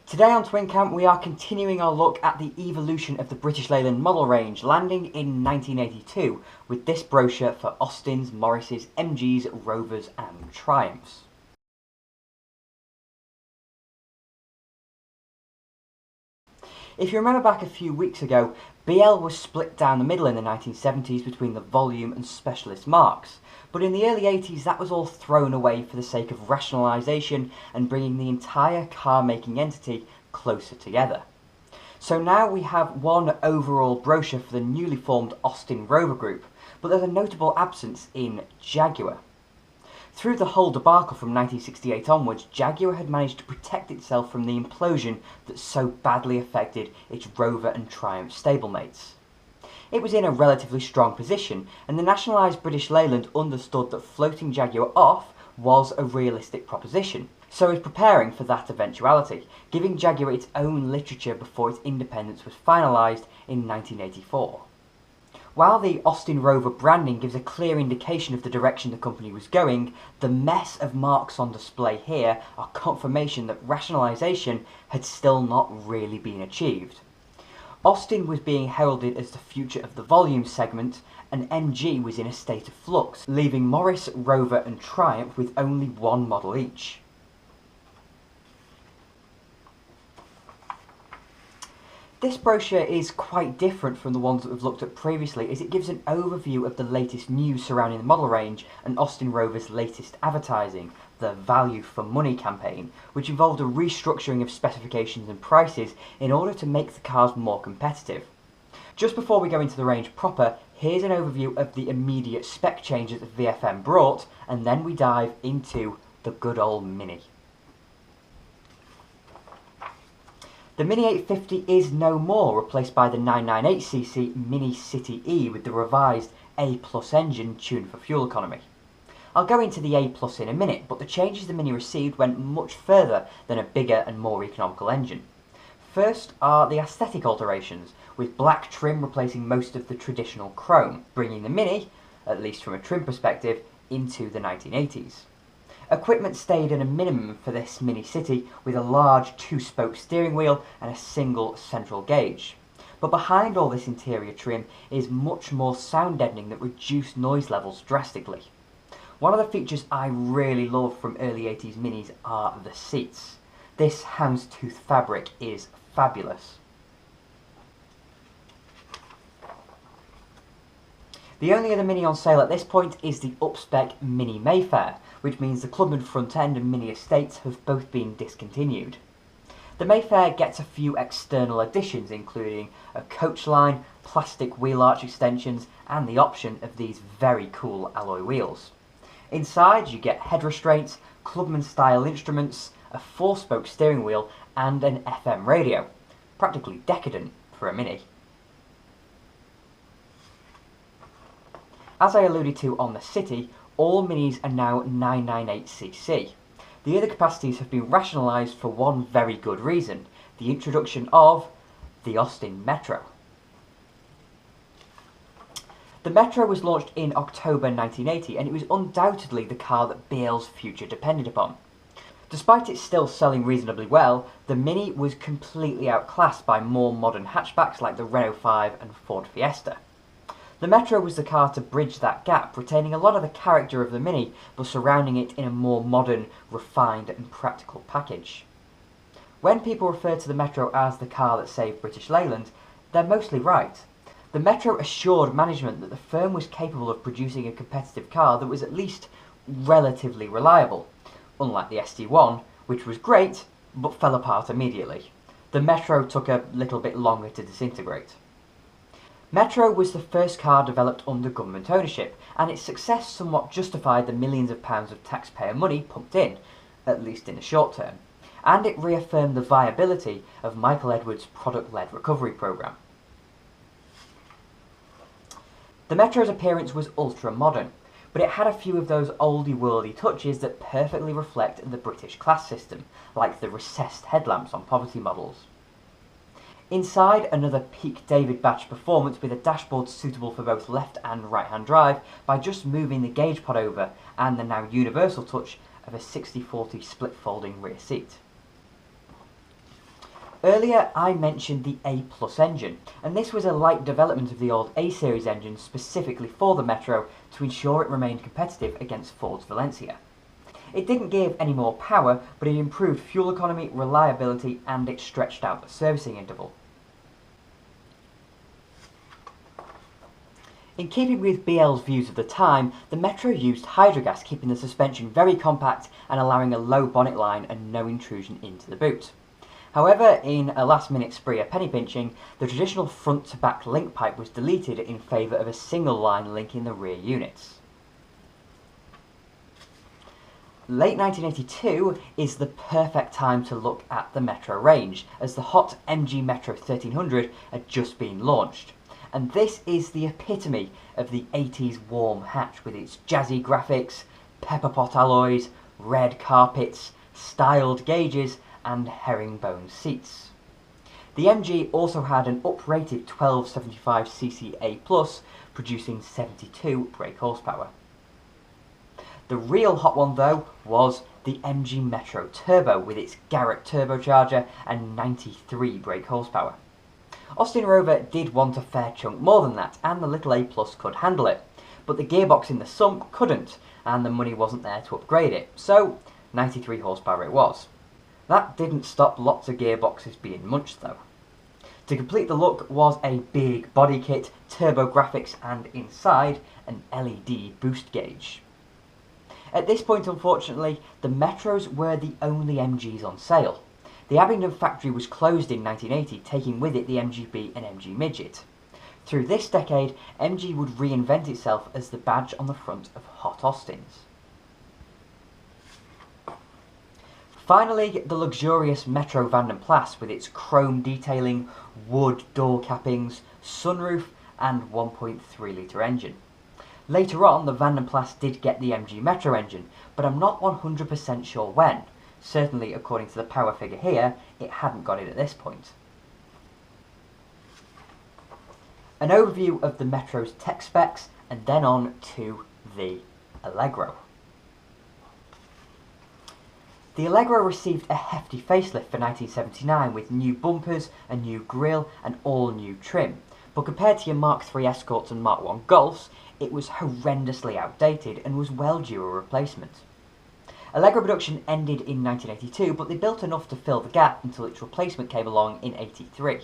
Today on Twin Camp we are continuing our look at the evolution of the British Leyland model range, landing in 1982 with this brochure for Austins, Morrises, MGs, Rovers and Triumphs. If you remember back a few weeks ago, BL was split down the middle in the 1970s between the volume and specialist marques, but in the early 80s that was all thrown away for the sake of rationalisation and bringing the entire car-making entity closer together. So now we have one overall brochure for the newly formed Austin Rover Group, but there's a notable absence in Jaguar. Through the whole debacle from 1968 onwards, Jaguar had managed to protect itself from the implosion that so badly affected its Rover and Triumph stablemates. It was in a relatively strong position, and the nationalised British Leyland understood that floating Jaguar off was a realistic proposition, so is preparing for that eventuality, giving Jaguar its own literature before its independence was finalised in 1984. While the Austin Rover branding gives a clear indication of the direction the company was going, the mess of marques on display here are confirmation that rationalisation had still not really been achieved. Austin was being heralded as the future of the volume segment, and MG was in a state of flux, leaving Morris, Rover and Triumph with only one model each. This brochure is quite different from the ones that we've looked at previously, as it gives an overview of the latest news surrounding the model range and Austin Rover's latest advertising, the Value for Money campaign, which involved a restructuring of specifications and prices in order to make the cars more competitive. Just before we go into the range proper, here's an overview of the immediate spec changes that VFM brought, and then we dive into the good old Mini. The Mini 850 is no more, replaced by the 998cc Mini City E with the revised A+ engine tuned for fuel economy. I'll go into the A+ in a minute, but the changes the Mini received went much further than a bigger and more economical engine. First are the aesthetic alterations, with black trim replacing most of the traditional chrome, bringing the Mini, at least from a trim perspective, into the 1980s. Equipment stayed at a minimum for this Mini City, with a large two-spoke steering wheel and a single central gauge. But behind all this interior trim is much more sound deadening that reduced noise levels drastically. One of the features I really love from early 80s Minis are the seats. This houndstooth fabric is fabulous. The only other Mini on sale at this point is the up-spec Mini Mayfair, which means the Clubman front end and Mini Estates have both been discontinued. The Mayfair gets a few external additions, including a coach line, plastic wheel arch extensions, and the option of these very cool alloy wheels. Inside you get head restraints, Clubman style instruments, a 4-spoke steering wheel, and an FM radio. Practically decadent for a Mini. As I alluded to on the City, all Minis are now 998cc. The other capacities have been rationalised for one very good reason: the introduction of the Austin Metro. The Metro was launched in October 1980, and it was undoubtedly the car that BL's future depended upon. Despite it still selling reasonably well, the Mini was completely outclassed by more modern hatchbacks like the Renault 5 and Ford Fiesta. The Metro was the car to bridge that gap, retaining a lot of the character of the Mini, but surrounding it in a more modern, refined and practical package. When people refer to the Metro as the car that saved British Leyland, they're mostly right. The Metro assured management that the firm was capable of producing a competitive car that was at least relatively reliable, unlike the SD1, which was great, but fell apart immediately. The Metro took a little bit longer to disintegrate. Metro was the first car developed under government ownership, and its success somewhat justified the millions of pounds of taxpayer money pumped in, at least in the short term, and it reaffirmed the viability of Michael Edwards' product-led recovery programme. The Metro's appearance was ultra-modern, but it had a few of those oldie-worldy touches that perfectly reflect the British class system, like the recessed headlamps on poverty models. Inside, another peak David Batch performance with a dashboard suitable for both left and right-hand drive by just moving the gauge pod over, and the now universal touch of a 60/40 split folding rear seat. Earlier I mentioned the A Plus engine, and this was a light development of the old A series engine specifically for the Metro to ensure it remained competitive against Ford's Valencia. It didn't give any more power, but it improved fuel economy, reliability, and it stretched out the servicing interval. In keeping with BL's views of the time, the Metro used hydrogas, keeping the suspension very compact and allowing a low bonnet line and no intrusion into the boot. However, in a last-minute spree of penny pinching, the traditional front-to-back link pipe was deleted in favour of a single line linking the rear units. Late 1982 is the perfect time to look at the Metro range, as the hot MG Metro 1300 had just been launched. And this is the epitome of the 80s warm hatch, with its jazzy graphics, pepper pot alloys, red carpets, styled gauges, and herringbone seats. The MG also had an uprated 1275cc A+, producing 72 brake horsepower. The real hot one though was the MG Metro Turbo with its Garrett turbocharger and 93 brake horsepower. Austin Rover did want a fair chunk more than that, and the little A+ could handle it, but the gearbox in the sump couldn't, and the money wasn't there to upgrade it, so 93 horsepower it was. That didn't stop lots of gearboxes being munched though. To complete the look was a big body kit, turbo graphics, and inside an LED boost gauge. At this point, unfortunately, the Metros were the only MGs on sale. The Abingdon factory was closed in 1980, taking with it the MGB and MG Midget. Through this decade, MG would reinvent itself as the badge on the front of hot Austins. Finally, the luxurious Metro Van den Plas with its chrome detailing, wood door cappings, sunroof, and 1.3 litre engine. Later on, the Van den Plas did get the MG Metro engine, but I'm not 100% sure when. Certainly, according to the power figure here, it hadn't got it at this point. An overview of the Metro's tech specs, and then on to the Allegro. The Allegro received a hefty facelift for 1979 with new bumpers, a new grille, and all new trim, but compared to your Mark III Escorts and Mark I Golfs, it was horrendously outdated and was well due a replacement. Allegro production ended in 1982, but they built enough to fill the gap until its replacement came along in 83.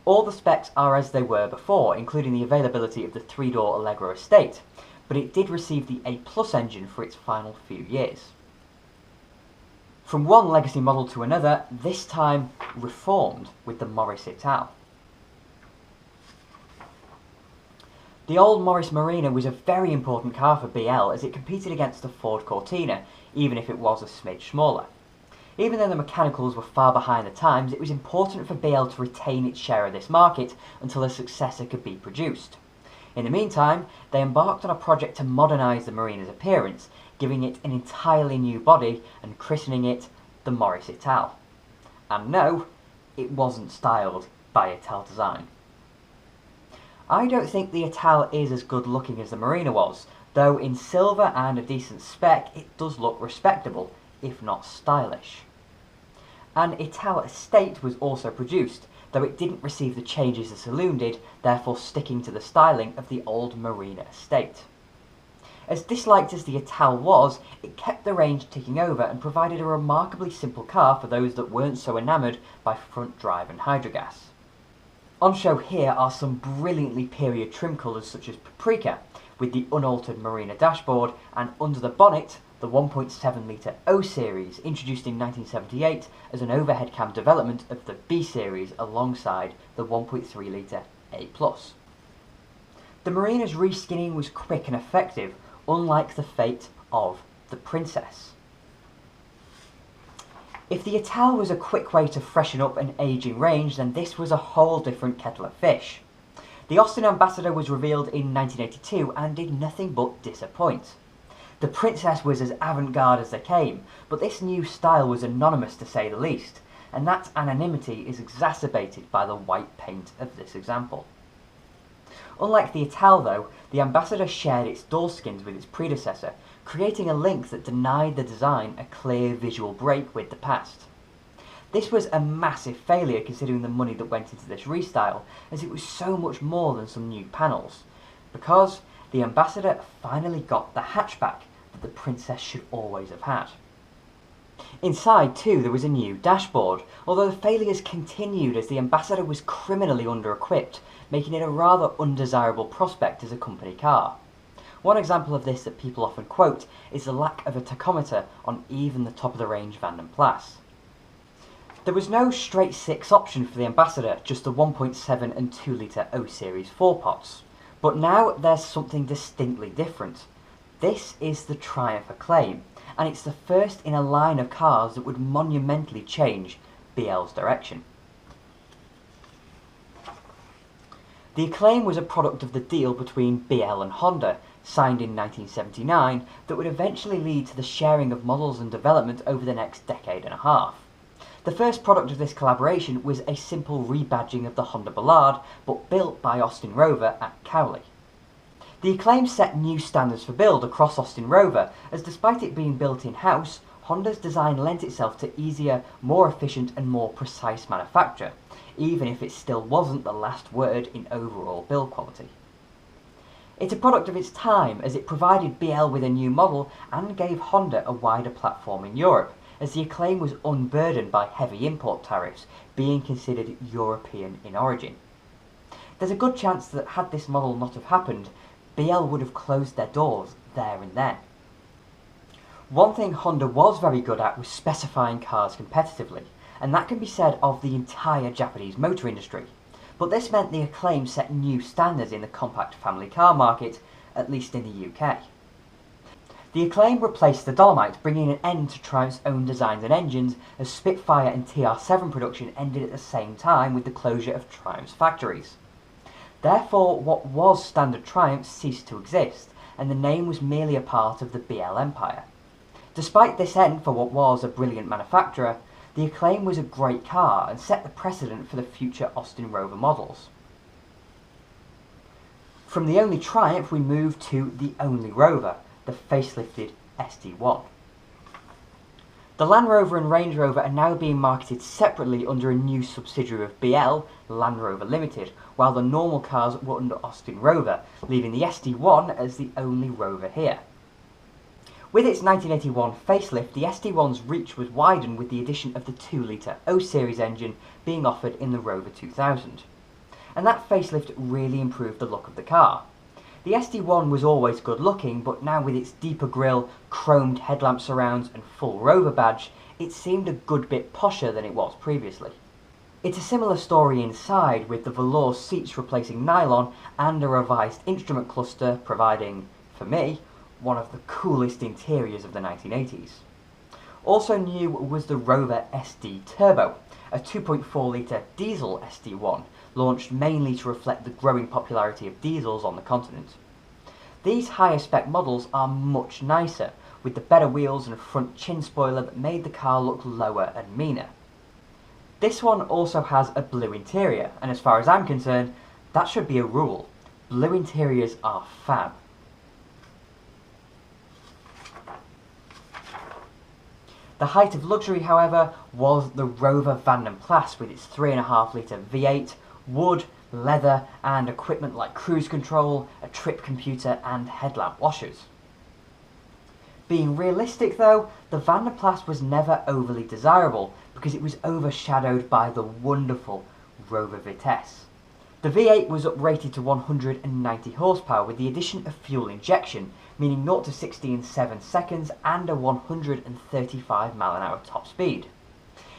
All the specs are as they were before, including the availability of the 3-door Allegro estate, but it did receive the A+ engine for its final few years. From one legacy model to another, this time reformed with the Morris Ital. The old Morris Marina was a very important car for BL as it competed against the Ford Cortina, even if it was a smidge smaller. Even though the mechanicals were far behind the times, it was important for BL to retain its share of this market until a successor could be produced. In the meantime, they embarked on a project to modernise the Marina's appearance, giving it an entirely new body and christening it the Morris Ital. And no, it wasn't styled by Ital Design. I don't think the Ital is as good looking as the Marina was, though in silver and a decent spec it does look respectable, if not stylish. An Ital Estate was also produced, though it didn't receive the changes the saloon did, therefore sticking to the styling of the old Marina Estate. As disliked as the Ital was, it kept the range ticking over and provided a remarkably simple car for those that weren't so enamoured by front drive and hydrogas. On show here are some brilliantly period trim colours such as Paprika, with the unaltered Marina dashboard, and under the bonnet, the 1.7 litre O Series, introduced in 1978 as an overhead cam development of the B Series alongside the 1.3 litre A+. The Marina's reskinning was quick and effective, unlike the fate of the Princess. If the Ital was a quick way to freshen up an ageing range, then this was a whole different kettle of fish. The Austin Ambassador was revealed in 1982 and did nothing but disappoint. The Princess was as avant-garde as they came, but this new style was anonymous to say the least, and that anonymity is exacerbated by the white paint of this example. Unlike the Ital though, the Ambassador shared its door skins with its predecessor, creating a link that denied the design a clear visual break with the past. This was a massive failure considering the money that went into this restyle, as it was so much more than some new panels, because the Ambassador finally got the hatchback that the Princess should always have had. Inside too there was a new dashboard, although the failures continued as the Ambassador was criminally under-equipped, making it a rather undesirable prospect as a company car. One example of this that people often quote is the lack of a tachometer on even the top-of-the-range Van & Plas. There was no straight 6 option for the Ambassador, just the 1.7 and 2 litre O Series 4-pots. But now there's something distinctly different. This is the Triumph Acclaim, and it's the first in a line of cars that would monumentally change BL's direction. The Acclaim was a product of the deal between BL and Honda, signed in 1979, that would eventually lead to the sharing of models and development over the next decade and a half. The first product of this collaboration was a simple rebadging of the Honda Ballade, but built by Austin Rover at Cowley. The Acclaim set new standards for build across Austin Rover, as despite it being built in-house, Honda's design lent itself to easier, more efficient and more precise manufacture, even if it still wasn't the last word in overall build quality. It's a product of its time, as it provided BL with a new model and gave Honda a wider platform in Europe, as the Acclaim was unburdened by heavy import tariffs, being considered European in origin. There's a good chance that had this model not have happened, BL would have closed their doors there and then. One thing Honda was very good at was specifying cars competitively, and that can be said of the entire Japanese motor industry. But this meant the Acclaim set new standards in the compact family car market, at least in the UK. The Acclaim replaced the Dolomite, bringing an end to Triumph's own designs and engines, as Spitfire and TR7 production ended at the same time with the closure of Triumph's factories. Therefore, what was standard Triumph ceased to exist, and the name was merely a part of the BL empire. Despite this end for what was a brilliant manufacturer, the Acclaim was a great car and set the precedent for the future Austin Rover models. From the only Triumph we move to the only Rover, the facelifted SD1. The Land Rover and Range Rover are now being marketed separately under a new subsidiary of BL, Land Rover Limited, while the normal cars were under Austin Rover, leaving the SD1 as the only Rover here. With its 1981 facelift, the SD1's reach was widened with the addition of the 2 litre O Series engine being offered in the Rover 2000. And that facelift really improved the look of the car. The SD1 was always good looking, but now with its deeper grille, chromed headlamp surrounds and full Rover badge, it seemed a good bit posher than it was previously. It's a similar story inside, with the velour seats replacing nylon and a revised instrument cluster providing, for me, one of the coolest interiors of the 1980s. Also new was the Rover SD Turbo, a 2.4 litre diesel SD1, launched mainly to reflect the growing popularity of diesels on the continent. These higher spec models are much nicer, with the better wheels and front chin spoiler that made the car look lower and meaner. This one also has a blue interior, and as far as I'm concerned, that should be a rule. Blue interiors are fab. The height of luxury, however, was the Rover Van & Plas with its 3.5 litre V8, wood, leather and equipment like cruise control, a trip computer and headlamp washers. Being realistic though, the Van & Plas was never overly desirable because it was overshadowed by the wonderful Rover Vitesse. The V8 was uprated to 190 horsepower with the addition of fuel injection, meaning 0 to 60 in 7 seconds and a 135 mph top speed.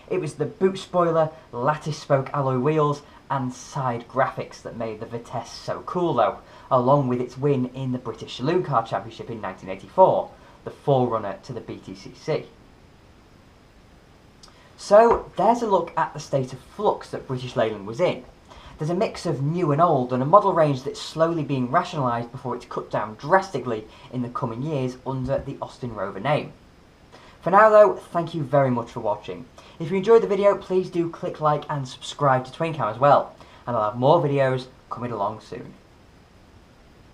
It was the boot spoiler, lattice spoke alloy wheels and side graphics that made the Vitesse so cool though, along with its win in the British Saloon Car Championship in 1984, the forerunner to the BTCC. So there's a look at the state of flux that British Leyland was in. There's a mix of new and old, and a model range that's slowly being rationalised before it's cut down drastically in the coming years under the Austin Rover name. For now though, thank you very much for watching. If you enjoyed the video, please do click like and subscribe to TwinCam as well, and I'll have more videos coming along soon.